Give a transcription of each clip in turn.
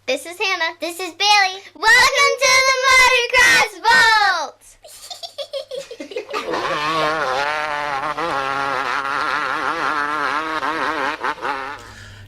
This is Hannah. This is Bailey. Welcome to the Motocross Vault!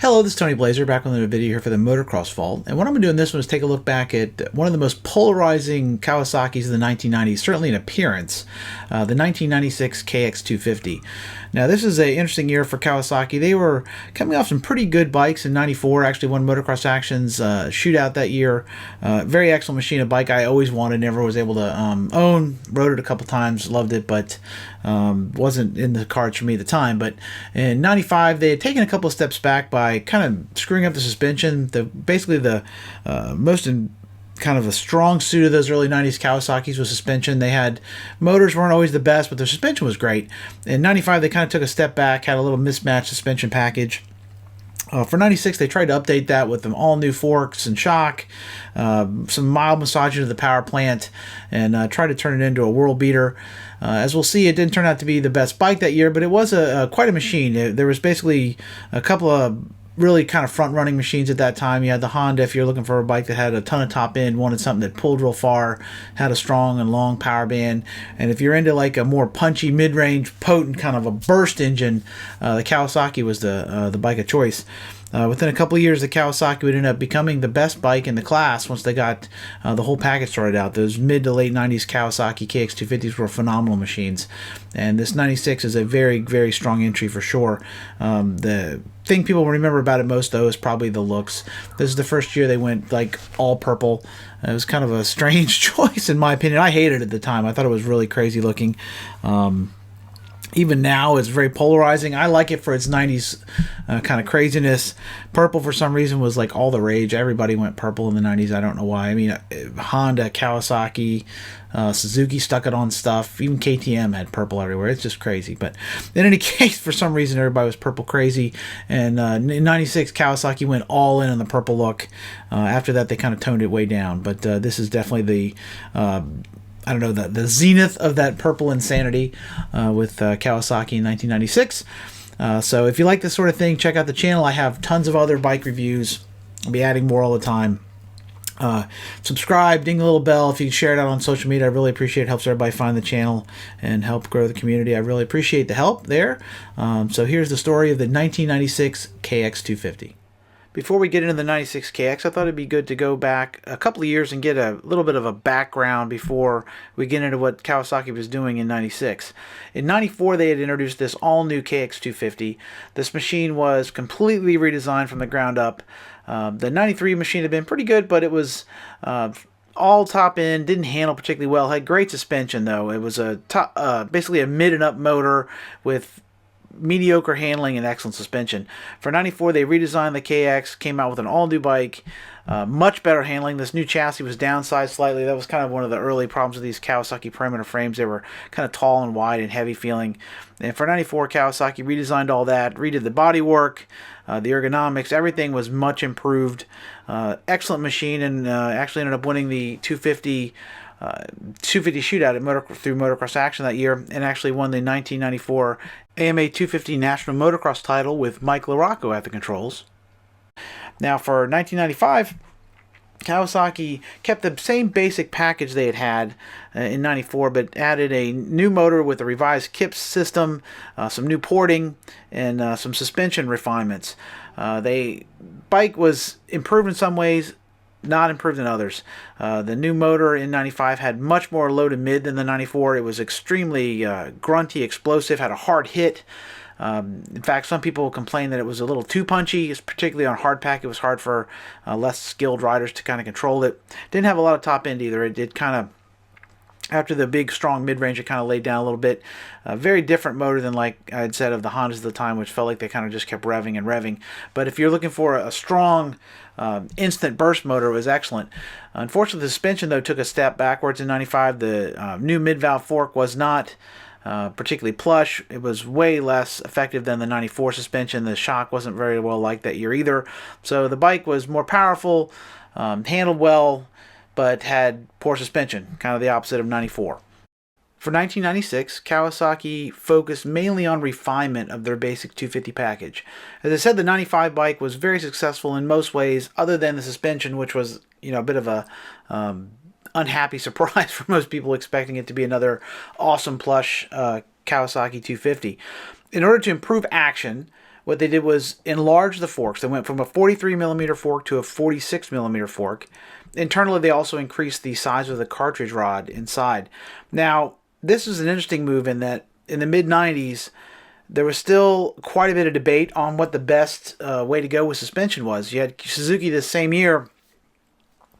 Hello, this is Tony Blazer, back with another video here for the Motocross Vault. And what I'm going to do in this one is take a look back at one of the most polarizing Kawasaki's of the 1990s, certainly in appearance, the 1996 KX250. Now, this is an interesting year for Kawasaki. They were coming off some pretty good bikes in 94, actually won Motocross Action's shootout that year. Very excellent machine, a bike I always wanted, never was able to own. Rode it a couple times, loved it, but wasn't in the cards for me at the time. But in 95, they had taken a couple of steps back by kind of screwing up the suspension. Basically the most kind of a strong suit of those early 90s Kawasaki's was suspension. They had motors weren't always the best, but their suspension was great. In 95, they kind of took a step back, had a little mismatched suspension package. For 96, they tried to update that with them all new forks and shock, some mild massaging of the power plant, and tried to turn it into a world beater. As we'll see, it didn't turn out to be the best bike that year, but it was quite a machine. There was basically a couple of really kind of front-running machines at that time. You had the Honda, if you're looking for a bike that had a ton of top end, wanted something that pulled real far, had a strong and long power band. And if you're into like a more punchy, mid-range, potent kind of a burst engine, the Kawasaki was the bike of choice. Within a couple of years, the Kawasaki would end up becoming the best bike in the class once they got the whole package sorted out. Those mid to late 90s Kawasaki KX250s were phenomenal machines. And this 96 is a very, very strong entry for sure. The thing people remember about it most, though, is probably the looks. This is the first year they went like all purple. It was kind of a strange choice, in my opinion. I hated it at the time. I thought it was really crazy looking. Even now, it's very polarizing. I like it for its 90s kind of craziness. Purple, for some reason, was like all the rage. Everybody went purple in the 90s. I don't know why. I mean, Honda, Kawasaki, Suzuki stuck it on stuff. Even KTM had purple everywhere. It's just crazy. But in any case, for some reason, everybody was purple crazy. And in 96, Kawasaki went all in on the purple look. After that, they kind of toned it way down. But this is definitely the I don't know, the zenith of that purple insanity with Kawasaki in 1996. So if you like this sort of thing, check out the channel. I have tons of other bike reviews. I'll be adding more all the time. Subscribe, ding the little bell. If you share it out on social media, I really appreciate it. It helps everybody find the channel and help grow the community. I really appreciate the help there. So here's the story of the 1996 KX250. Before we get into the 96 KX, I thought it'd be good to go back a couple of years and get a little bit of a background before we get into what Kawasaki was doing in 96. In 94, they had introduced this all-new KX250. This machine was completely redesigned from the ground up. The 93 machine had been pretty good, but it was all top end, didn't handle particularly well. Had great suspension, though. It was basically a mid and up motor with mediocre handling and excellent suspension. For 94, they redesigned the KX, came out with an all-new bike, much better handling. This new chassis was downsized slightly. That was kind of one of the early problems with these Kawasaki perimeter frames. They were kind of tall and wide and heavy feeling. And for 94, Kawasaki redesigned all that, redid the bodywork, the ergonomics, everything was much improved. Excellent machine, and actually ended up winning the 250 shootout at through Motocross Action that year, and actually won the 1994 AMA 250 National Motocross title with Mike LaRocco at the controls. Now for 1995, Kawasaki kept the same basic package they had in 94, but added a new motor with a revised KIPS system, some new porting, and some suspension refinements. The bike was improved in some ways, not improved in others. The new motor in 95 had much more low to mid than the 94. It was extremely grunty, explosive, had a hard hit. In fact, some people complained that it was a little too punchy, particularly on hardpack. It was hard for less skilled riders to kind of control it. Didn't have a lot of top end either. It did kind of, after the big, strong mid-range, it kind of laid down a little bit. A very different motor than, like I had said, of the Hondas at the time, which felt like they kind of just kept revving and revving. But if you're looking for a strong, instant burst motor, it was excellent. Unfortunately, the suspension, though, took a step backwards in 95. The new mid-valve fork was not particularly plush. It was way less effective than the 94 suspension. The shock wasn't very well liked that year either. So the bike was more powerful, handled well, but had poor suspension, kind of the opposite of 94. For 1996, Kawasaki focused mainly on refinement of their basic 250 package. As I said, the 95 bike was very successful in most ways, other than the suspension, which was a bit of a unhappy surprise for most people, expecting it to be another awesome plush Kawasaki 250. In order to improve action, what they did was enlarge the forks. They went from a 43 millimeter fork to a 46 millimeter fork. Internally, they also increased the size of the cartridge rod inside. Now, this is an interesting move in that in the mid-90s, there was still quite a bit of debate on what the best way to go with suspension was. You had Suzuki this same year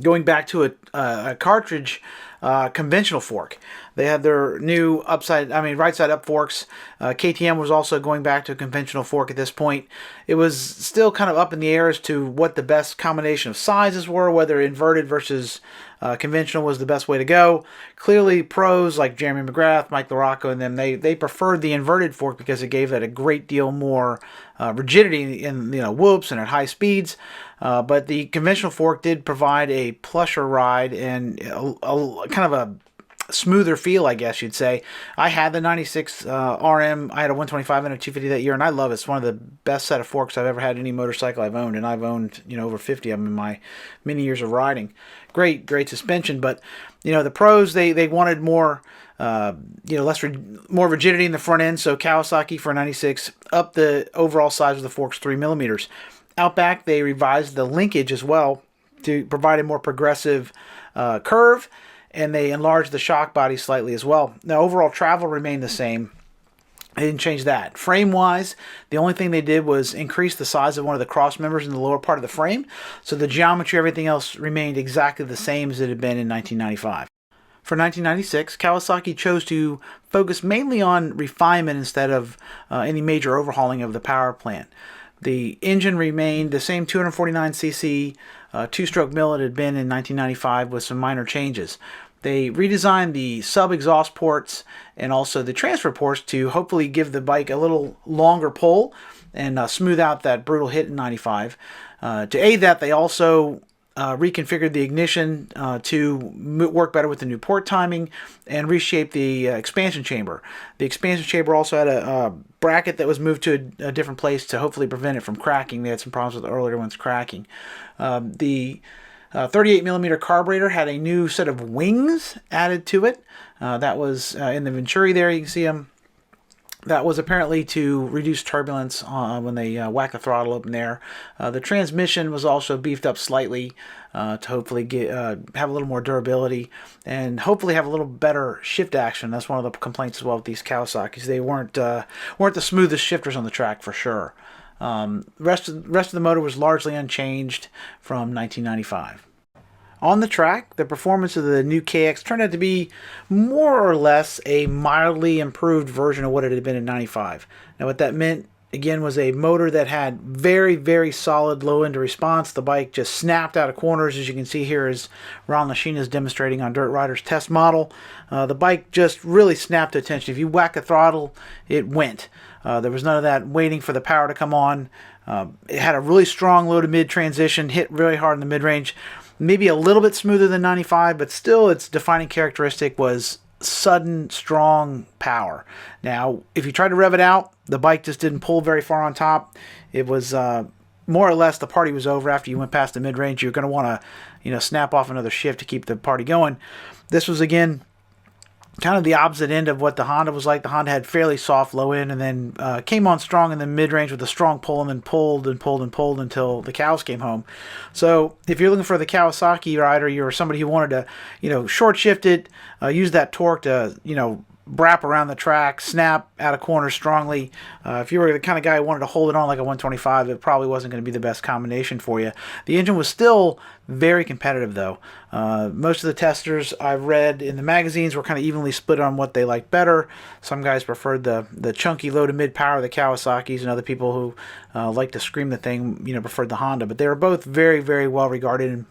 going back to a cartridge conventional fork. They had their new right side up forks. KTM was also going back to a conventional fork at this point. It was still kind of up in the air as to what the best combination of sizes were, whether inverted versus conventional was the best way to go. Clearly, pros like Jeremy McGrath, Mike LaRocco, and them, they preferred the inverted fork because it gave it a great deal more rigidity in whoops and at high speeds. But the conventional fork did provide a plusher ride and a kind of a smoother feel, I guess you'd say. I had the 96 RM. I had a 125 and a 250 that year, and I love it. It's one of the best set of forks I've ever had in any motorcycle I've owned, and I've owned over 50 of them in my many years of riding. Great suspension, but the pros they wanted more more rigidity in the front end. So Kawasaki for 96 upped the overall size of the forks 3 millimeters. Out back, they revised the linkage as well to provide a more progressive curve, and they enlarged the shock body slightly as well. Now, overall travel remained the same. They didn't change that. Frame-wise, the only thing they did was increase the size of one of the cross members in the lower part of the frame, so the geometry, everything else remained exactly the same as it had been in 1995. For 1996, Kawasaki chose to focus mainly on refinement instead of any major overhauling of the power plant. The engine remained the same 249cc two-stroke mill it had been in 1995 with some minor changes. They redesigned the sub-exhaust ports and also the transfer ports to hopefully give the bike a little longer pull and smooth out that brutal hit in 95. To aid that, they also reconfigured the ignition to work better with the new port timing and reshaped the expansion chamber. The expansion chamber also had a bracket that was moved to a different place to hopefully prevent it from cracking. They had some problems with the earlier ones cracking. The 38 millimeter carburetor had a new set of wings added to it. That was in the Venturi there. You can see them. That was apparently to reduce turbulence when they whack the throttle open there. The transmission was also beefed up slightly to hopefully have a little more durability and hopefully have a little better shift action. That's one of the complaints as well with these Kawasaki's. They weren't the smoothest shifters on the track for sure. Rest of the motor was largely unchanged from 1995. On the track, the performance of the new KX turned out to be more or less a mildly improved version of what it had been in 95. Now what that meant, again, was a motor that had very, very solid low-end response. The bike just snapped out of corners, as you can see here as Ron Lashina is demonstrating on Dirt Rider's test model. The bike just really snapped to attention. If you whack a throttle, it went. There was none of that waiting for the power to come on. It had a really strong low to mid transition, hit really hard in the mid-range. Maybe a little bit smoother than 95, but still its defining characteristic was sudden, strong power. Now, if you tried to rev it out, the bike just didn't pull very far on top. It was more or less the party was over after you went past the mid-range. You're going to want to snap off another shift to keep the party going. This was, again, kind of the opposite end of what the Honda was like. The Honda had fairly soft low end and then came on strong in the mid-range with a strong pull and then pulled until the cows came home. So if you're looking for the Kawasaki rider, you're somebody who wanted to, short shift it, use that torque to, wrap around the track, snap out of corners strongly. If you were the kind of guy who wanted to hold it on like a 125, it probably wasn't going to be the best combination for you. The engine was still very competitive, though. Most of the testers I've read in the magazines were kind of evenly split on what they liked better. Some guys preferred the chunky low to mid power of the Kawasaki's, and other people who like to scream the thing, preferred the Honda. But they were both very, very well regarded.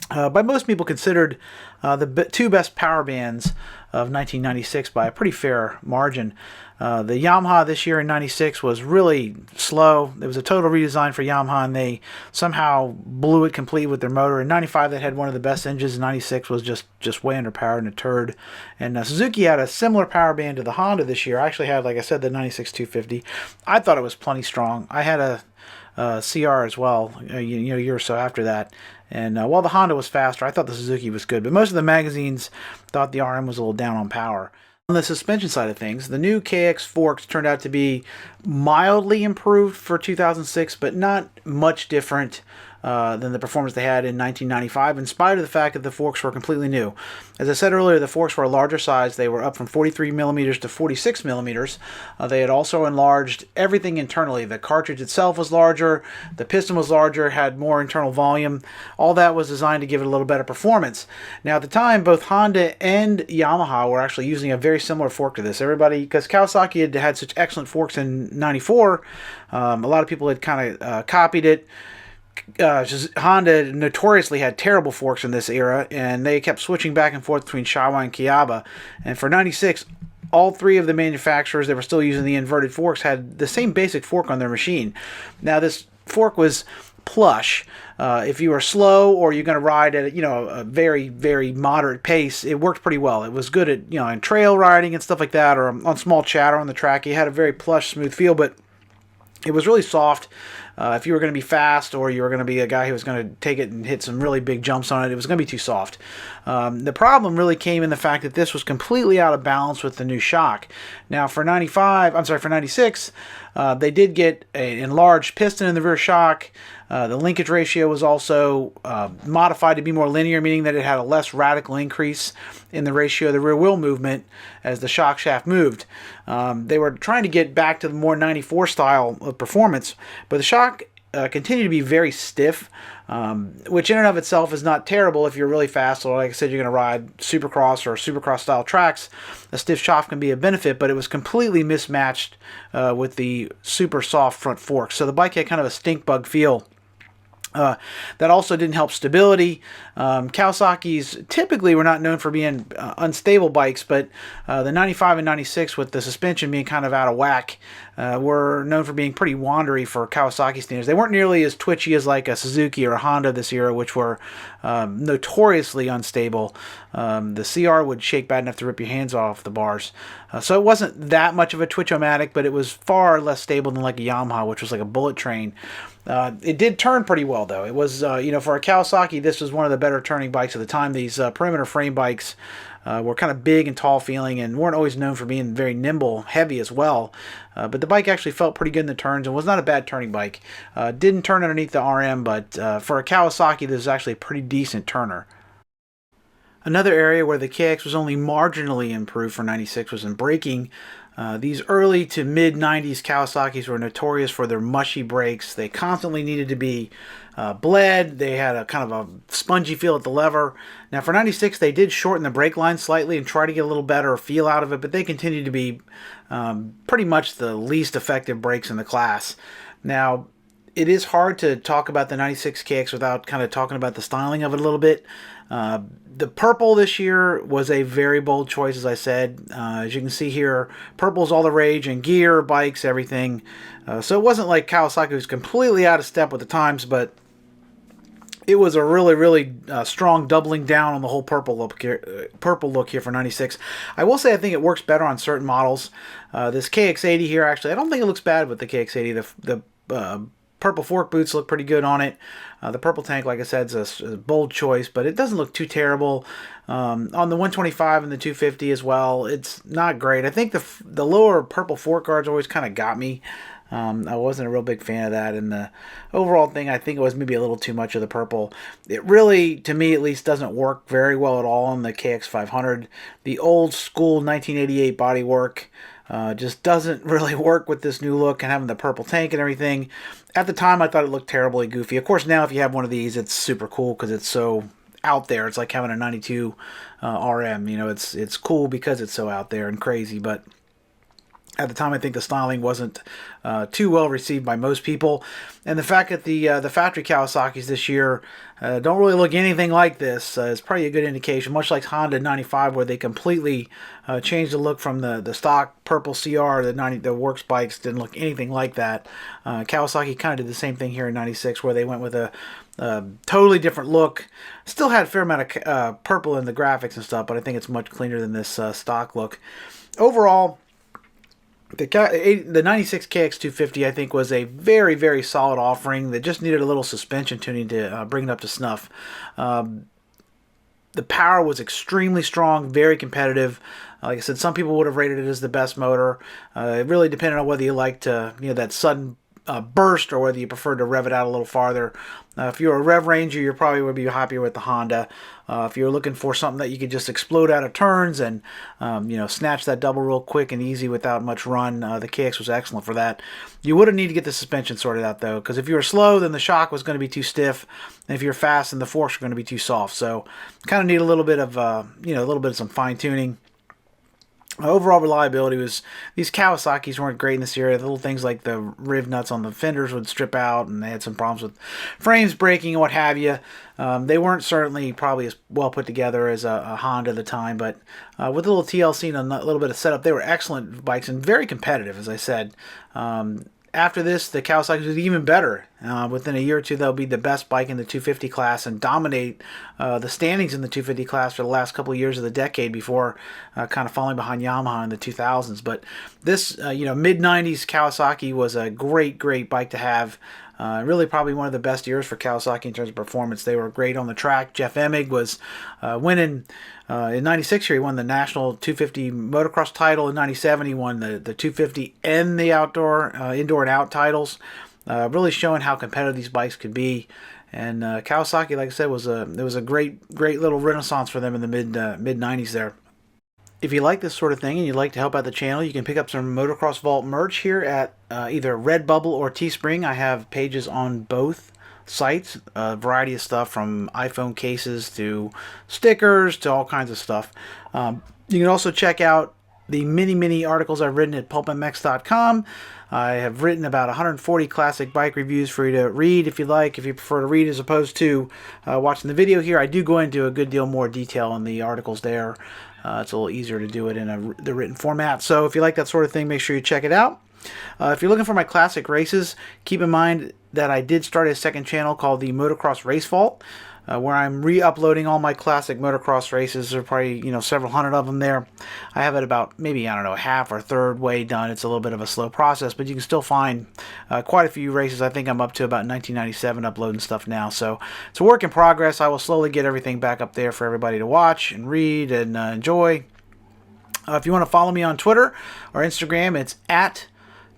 by most people considered the two best power bands of 1996 by a pretty fair margin. The Yamaha this year in 96 was really slow. It was a total redesign for Yamaha, and they somehow blew it complete with their motor. In 95, they had one of the best engines. In 96 was just way underpowered and a turd. And Suzuki had a similar power band to the Honda this year. I actually had, like I said, the 96 250. I thought it was plenty strong. I had a CR as well, a year or so after that. And while the Honda was faster, I thought the Suzuki was good. But most of the magazines thought the RM was a little down on power. On the suspension side of things, the new KX forks turned out to be mildly improved for 2006, but not much different than the performance they had in 1995, in spite of the fact that the forks were completely new. As I said earlier, the forks were a larger size. They were up from 43 millimeters to 46 millimeters. They had also enlarged everything internally. The cartridge itself was larger, the piston was larger, had more internal volume. All that was designed to give it a little better performance. Now, at the time, both Honda and Yamaha were actually using a very similar fork to this. Everybody, because Kawasaki had such excellent forks in 94, a lot of people had kind of copied it. Honda notoriously had terrible forks in this era, and they kept switching back and forth between Showa and Kayaba. And for 96, all three of the manufacturers that were still using the inverted forks had the same basic fork on their machine. Now, this fork was plush. If you were slow or you're going to ride at a very, very moderate pace, it worked pretty well. It was good at in trail riding and stuff like that, or on small chatter on the track. It had a very plush, smooth feel, but it was really soft. If you were going to be fast, or you were going to be a guy who was going to take it and hit some really big jumps on it, it was going to be too soft. The problem really came in the fact that this was completely out of balance with the new shock. Now, for 96, they did get an enlarged piston in the rear shock. The linkage ratio was also modified to be more linear, meaning that it had a less radical increase in the ratio of the rear wheel movement as the shock shaft moved. They were trying to get back to the more 94 style of performance, but the shock continued to be very stiff, which in and of itself is not terrible if you're really fast, or like I said, you're going to ride supercross or supercross style tracks. A stiff shock can be a benefit, but it was completely mismatched with the super soft front fork. So the bike had kind of a stink bug feel. That also didn't help stability. Kawasaki's typically were not known for being unstable bikes, but the 95 and 96, with the suspension being kind of out of whack, were known for being pretty wandery for Kawasaki standards. They weren't nearly as twitchy as like a Suzuki or a Honda this era, which were notoriously unstable. The CR would shake bad enough to rip your hands off the bars. So it wasn't that much of a twitch-o-matic, but it was far less stable than like a Yamaha, which was like a bullet train. It did turn pretty well, though. It was, for a Kawasaki, this was one of the better turning bikes at the time. These perimeter frame bikes were kind of big and tall feeling, and weren't always known for being very nimble, heavy as well. But the bike actually felt pretty good in the turns and was not a bad turning bike. Didn't turn underneath the RM, but for a Kawasaki, this is actually a pretty decent turner. Another area where the KX was only marginally improved for 96 was in braking. These early to mid-90s Kawasaki's were notorious for their mushy brakes. They constantly needed to be bled. They had a kind of a spongy feel at the lever. Now for 96, they did shorten the brake line slightly and try to get a little better feel out of it, but they continued to be pretty much the least effective brakes in the class. Now, it is hard to talk about the 96 KX without kind of talking about the styling of it a little bit. The purple this year was a very bold choice, as I said. As you can see here, purple's all the rage in gear, bikes, everything. So it wasn't like Kawasaki was completely out of step with the times, but it was a really, really strong doubling down on the whole purple look here for 96. I will say I think it works better on certain models. This KX80 here, actually, I don't think it looks bad with the KX80. The purple fork boots look pretty good on it. The purple tank, like I said, is a bold choice, but it doesn't look too terrible. On the 125 and the 250 as well, it's not great. I think the lower purple fork guards always kind of got me. I wasn't a real big fan of that, and the overall thing, I think it was maybe a little too much of the purple. It really, to me at least, doesn't work very well at all on the KX500. The old school 1988 bodywork just doesn't really work with this new look and having the purple tank and everything. At the time, I thought it looked terribly goofy. Of course, now if you have one of these, it's super cool because it's so out there. It's like having a 92 RM. It's cool because it's so out there and crazy, but At the time, I think the styling wasn't too well received by most people, and the fact that the factory Kawasaki's this year don't really look anything like this is probably a good indication. Much like Honda 95, where they completely changed the look from the stock purple CR, the works bikes didn't look anything like that. Kawasaki kind of did the same thing here in 96, where they went with a totally different look. Still had a fair amount of purple in the graphics and stuff, but I think it's much cleaner than this stock look. Overall, the 96 KX250, I think, was a very, very solid offering that just needed a little suspension tuning to bring it up to snuff. The power was extremely strong, very competitive. Like I said, some people would have rated it as the best motor. It really depended on whether you liked that sudden burst or whether you preferred to rev it out a little farther. If you're a Rev Ranger, you probably would be happier with the Honda. If you're looking for something that you could just explode out of turns and snatch that double real quick and easy without much run, the KX was excellent for that. You would have needed to get the suspension sorted out though, because if you were slow, then the shock was going to be too stiff, and if you're fast, then the forks are going to be too soft. So, kind of need a little bit of some fine tuning. Overall reliability was, these Kawasaki's weren't great in this area. The little things like the riv nuts on the fenders would strip out, and they had some problems with frames breaking and what have you. They weren't certainly probably as well put together as a Honda at the time, but with a little TLC and a little bit of setup, they were excellent bikes and very competitive, as I said. After this, the Kawasaki was even better. Within a year or two, they'll be the best bike in the 250 class and dominate the standings in the 250 class for the last couple of years of the decade before kind of falling behind Yamaha in the 2000s. But this, mid-90s Kawasaki was a great, great bike to have. Really probably one of the best years for Kawasaki in terms of performance. They were great on the track. Jeff Emig was winning in 96 here. He won the national 250 motocross title. In 97 he won the 250 and the indoor and out titles. Really showing how competitive these bikes could be. And Kawasaki, like I said, it was a great little renaissance for them in the mid 90s there. If you like this sort of thing and you'd like to help out the channel, you can pick up some Motocross Vault merch here at either Redbubble or Teespring. I have pages on both sites, a variety of stuff from iPhone cases to stickers to all kinds of stuff. You can also check out the many articles I've written at pulpmx.com. I have written about 140 classic bike reviews for you to read if you like, if you prefer to read as opposed to watching the video here. I do go into a good deal more detail in the articles there. It's a little easier to do it in the written format. So if you like that sort of thing, make sure you check it out. If you're looking for my classic races, keep in mind that I did start a second channel called the Motocross Race Vault, where I'm re-uploading all my classic motocross races. There are probably several hundred of them there. I have it about maybe, I don't know, half or third way done. It's a little bit of a slow process, but you can still find quite a few races. I think I'm up to about 1997 uploading stuff now, so it's a work in progress. I will slowly get everything back up there for everybody to watch and read and enjoy. If you want to follow me on Twitter or Instagram, it's at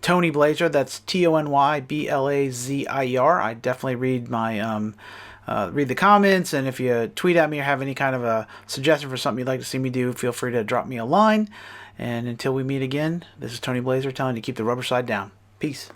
Tony Blazer. That's TonyBlazier. I definitely read my read the comments, and if you tweet at me or have any kind of a suggestion for something you'd like to see me do, feel free to drop me a line. And until we meet again, this is Tony Blazer telling you to keep the rubber side down. Peace.